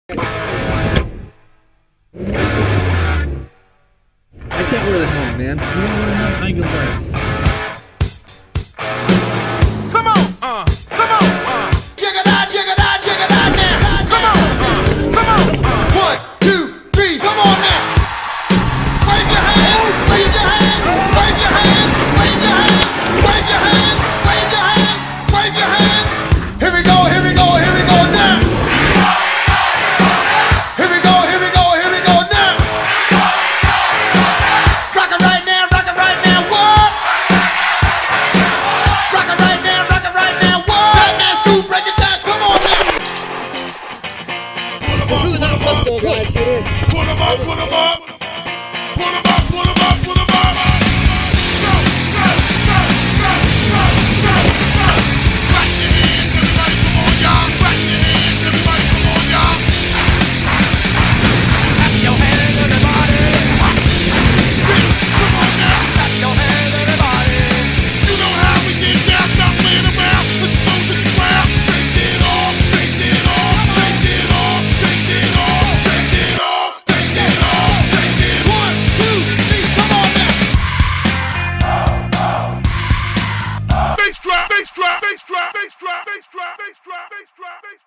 I can't wear the helmet, man. You wanna wear the helmet? I can wear it. Come on! Come on! Check it out, check it out, check it out now! Come on! Come on! 1, 2, 3, come on now! Wave your hands! Wave your hands! Wave your hands! Wave your hands! Wave your hands! Wave your hands! Wave your hands! Here we go, here we go, here we go now! Here we go, here we go, here we go now! Rock it right now, what? Rock it right now, what? Right now, Scoop, break it down, come on now! Let's go, guys. Get in. Put 'em up, put 'em up! Put 'em up, put 'em up, put 'em up! Go, go, go, go, go, go, go! Clap your hands, everybody, come on, y'all! Clap your hands, everybody, come on, y'all! Clap your hands, everybody! Come on now! Clap your hands, everybody! You know how we get down, stop playing around! Let's go to the ground! Take it off, take it off, take it off, take it off, take it off, take it off, take it. 1, 2, 3, come on now! Bass drop, bass drop, bass drop, bass drop, bass drop, bass drop, bass drop, bass drop.